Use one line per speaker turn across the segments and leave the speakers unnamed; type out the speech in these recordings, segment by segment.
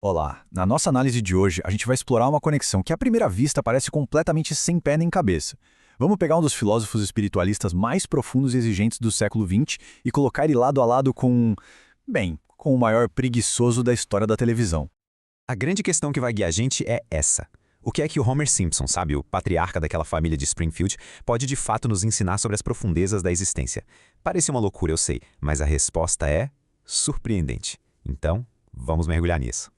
Olá, na nossa análise de hoje, a gente vai explorar uma conexão que à primeira vista parece completamente sem pé nem cabeça. Vamos pegar um dos filósofos espiritualistas mais profundos e exigentes do século XX e colocar ele lado a lado com o maior preguiçoso da história da televisão.
A grande questão que vai guiar a gente é essa. O que é que o Homer Simpson, sabe, o patriarca daquela família de Springfield, pode de fato nos ensinar sobre as profundezas da existência? Parece uma loucura, eu sei, mas a resposta é surpreendente. Então, vamos mergulhar nisso.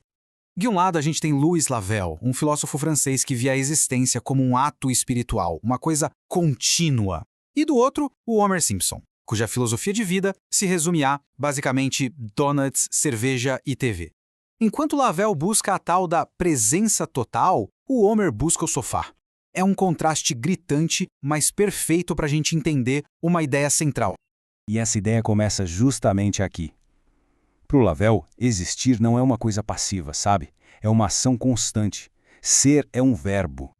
De um lado, a gente tem Louis Lavelle, um filósofo francês que via a existência como um ato espiritual, uma coisa contínua. E do outro, o Homer Simpson, cuja filosofia de vida se resume a, basicamente, donuts, cerveja e TV. Enquanto Lavelle busca a tal da presença total, o Homer busca o sofá. É um contraste gritante, mas perfeito para a gente entender uma ideia central.
E essa ideia começa justamente aqui. Para o Lavelle, existir não é uma coisa passiva, sabe? É uma ação constante. Ser é um verbo.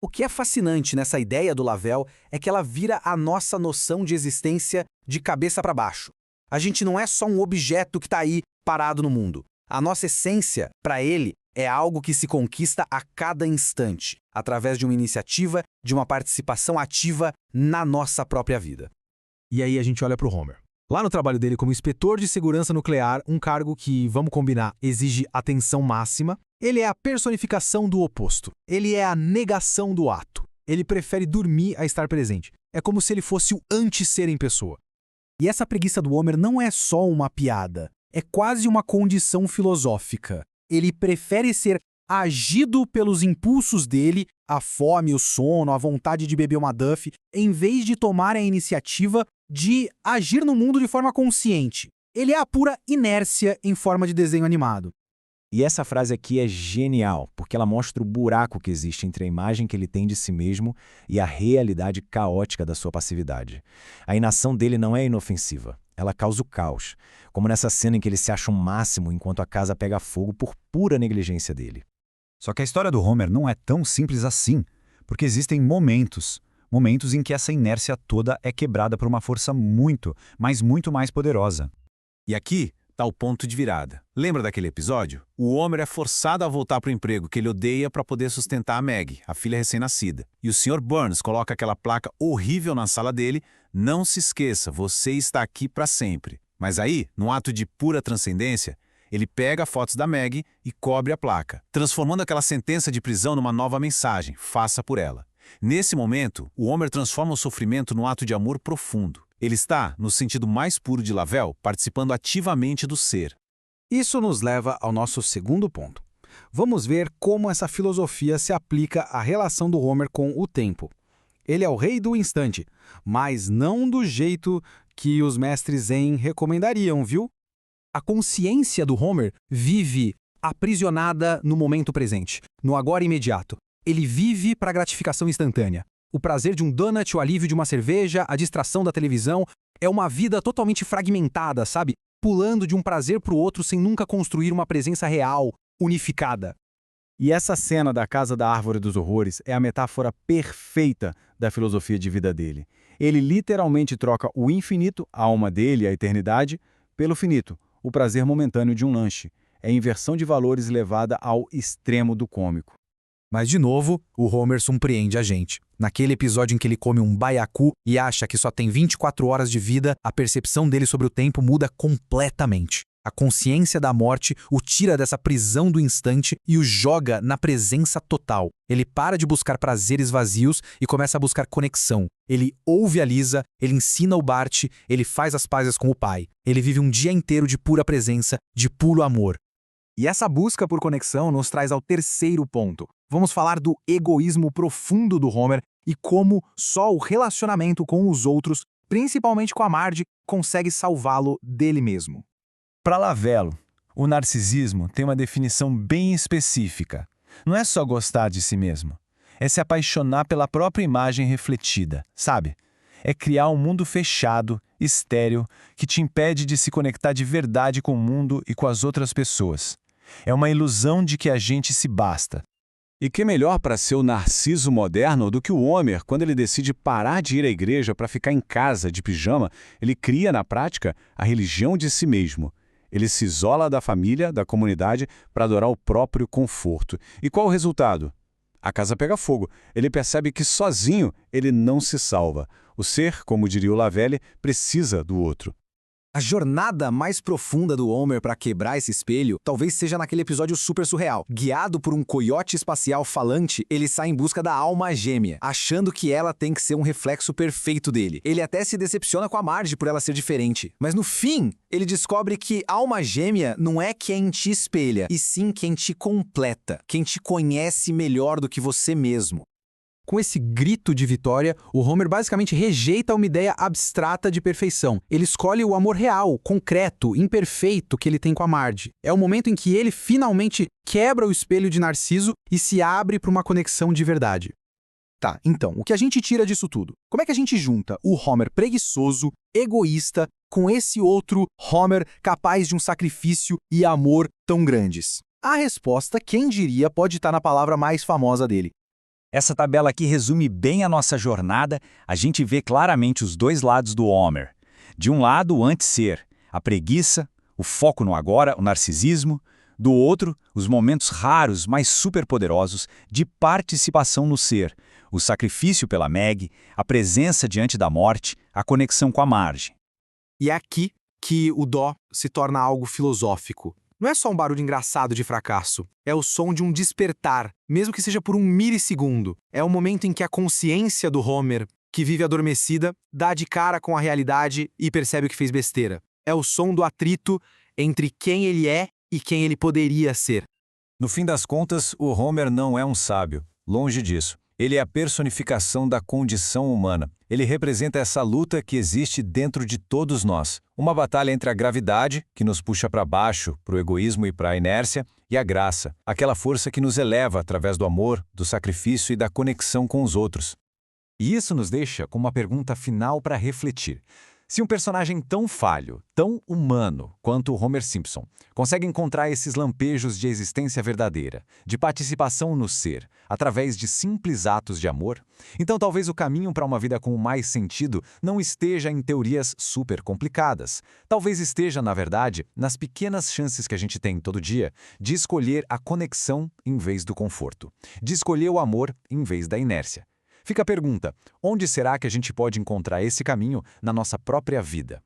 O que é fascinante nessa ideia do Lavelle é que ela vira a nossa noção de existência de cabeça para baixo. A gente não é só um objeto que está aí parado no mundo. A nossa essência, para ele, é algo que se conquista a cada instante, através de uma iniciativa, de uma participação ativa na nossa própria vida.
E aí a gente olha para o Homer. Lá no trabalho dele como inspetor de segurança nuclear, um cargo que, vamos combinar, exige atenção máxima, ele é a personificação do oposto. Ele é a negação do ato. Ele prefere dormir a estar presente. É como se ele fosse o anti-ser em pessoa. E essa preguiça do Homer não é só uma piada. É quase uma condição filosófica. Ele prefere ser agido pelos impulsos dele, a fome, o sono, a vontade de beber uma Duff, em vez de tomar a iniciativa de agir no mundo de forma consciente. Ele é a pura inércia em forma de desenho animado.
E essa frase aqui é genial, porque ela mostra o buraco que existe entre a imagem que ele tem de si mesmo e a realidade caótica da sua passividade. A inação dele não é inofensiva, ela causa o caos, como nessa cena em que ele se acha um máximo enquanto a casa pega fogo por pura negligência dele.
Só que a história do Homer não é tão simples assim, porque existem momentos em que essa inércia toda é quebrada por uma força muito mais poderosa.
E aqui está o ponto de virada. Lembra daquele episódio? O Homer é forçado a voltar para o emprego que ele odeia para poder sustentar a Maggie, a filha recém-nascida. E o Sr. Burns coloca aquela placa horrível na sala dele: "Não se esqueça, você está aqui para sempre." Mas aí, num ato de pura transcendência, ele pega fotos da Maggie e cobre a placa, transformando aquela sentença de prisão numa nova mensagem: faça por ela. Nesse momento, o Homer transforma o sofrimento num ato de amor profundo. Ele está, no sentido mais puro de Lavelle, participando ativamente do ser.
Isso nos leva ao nosso segundo ponto. Vamos ver como essa filosofia se aplica à relação do Homer com o tempo. Ele é o rei do instante, mas não do jeito que os mestres Zen recomendariam, viu? A consciência do Homer vive aprisionada no momento presente, no agora imediato. Ele vive para a gratificação instantânea. O prazer de um donut, o alívio de uma cerveja, a distração da televisão. É uma vida totalmente fragmentada, sabe? Pulando de um prazer para o outro sem nunca construir uma presença real, unificada.
E essa cena da Casa da Árvore dos Horrores é a metáfora perfeita da filosofia de vida dele. Ele literalmente troca o infinito, a alma dele, a eternidade, pelo finito, o prazer momentâneo de um lanche. É inversão de valores levada ao extremo do cômico.
Mas, de novo, o Homer surpreende a gente. Naquele episódio em que ele come um baiacu e acha que só tem 24 horas de vida, a percepção dele sobre o tempo muda completamente. A consciência da morte o tira dessa prisão do instante e o joga na presença total. Ele para de buscar prazeres vazios e começa a buscar conexão. Ele ouve a Lisa, ele ensina o Bart, ele faz as pazes com o pai. Ele vive um dia inteiro de pura presença, de puro amor. E essa busca por conexão nos traz ao terceiro ponto. Vamos falar do egoísmo profundo do Homer e como só o relacionamento com os outros, principalmente com a Marge, consegue salvá-lo dele mesmo.
Para Lavelle, o narcisismo tem uma definição bem específica. Não é só gostar de si mesmo. É se apaixonar pela própria imagem refletida, sabe? É criar um mundo fechado, estéril, que te impede de se conectar de verdade com o mundo e com as outras pessoas. É uma ilusão de que a gente se basta.
E que melhor para ser o Narciso moderno do que o Homer, quando ele decide parar de ir à igreja para ficar em casa de pijama, ele cria, na prática, a religião de si mesmo. Ele se isola da família, da comunidade, para adorar o próprio conforto. E qual o resultado? A casa pega fogo. Ele percebe que sozinho ele não se salva. O ser, como diria o Lavelle, precisa do outro.
A jornada mais profunda do Homer para quebrar esse espelho talvez seja naquele episódio super surreal. Guiado por um coiote espacial falante, ele sai em busca da alma gêmea, achando que ela tem que ser um reflexo perfeito dele. Ele até se decepciona com a Marge por ela ser diferente. Mas no fim, ele descobre que alma gêmea não é quem te espelha, e sim quem te completa, quem te conhece melhor do que você mesmo.
Com esse grito de vitória, o Homer basicamente rejeita uma ideia abstrata de perfeição. Ele escolhe o amor real, concreto, imperfeito que ele tem com a Marge. É o momento em que ele finalmente quebra o espelho de Narciso e se abre para uma conexão de verdade. Tá, então, o que a gente tira disso tudo? Como é que a gente junta o Homer preguiçoso, egoísta, com esse outro Homer capaz de um sacrifício e amor tão grandes? A resposta, quem diria, pode estar na palavra mais famosa dele:
Essa tabela aqui resume bem a nossa jornada. A gente vê claramente os dois lados do Homer. De um lado, o anti-ser, a preguiça, o foco no agora, o narcisismo. Do outro, os momentos raros, mas superpoderosos, de participação no ser, o sacrifício pela Meg, a presença diante da morte, a conexão com a Marge.
E é aqui que o dó se torna algo filosófico. Não é só um barulho engraçado de fracasso, é o som de um despertar, mesmo que seja por um milissegundo. É o momento em que a consciência do Homer, que vive adormecida, dá de cara com a realidade e percebe que fez besteira. É o som do atrito entre quem ele é e quem ele poderia ser.
No fim das contas, o Homer não é um sábio, longe disso. Ele é a personificação da condição humana. Ele representa essa luta que existe dentro de todos nós. Uma batalha entre a gravidade, que nos puxa para baixo, para o egoísmo e para a inércia, e a graça, aquela força que nos eleva através do amor, do sacrifício e da conexão com os outros.
E isso nos deixa com uma pergunta final para refletir. Se um personagem tão falho, tão humano quanto o Homer Simpson consegue encontrar esses lampejos de existência verdadeira, de participação no ser, através de simples atos de amor, então talvez o caminho para uma vida com mais sentido não esteja em teorias super complicadas. Talvez esteja, na verdade, nas pequenas chances que a gente tem todo dia de escolher a conexão em vez do conforto, de escolher o amor em vez da inércia. Fica a pergunta: onde será que a gente pode encontrar esse caminho na nossa própria vida?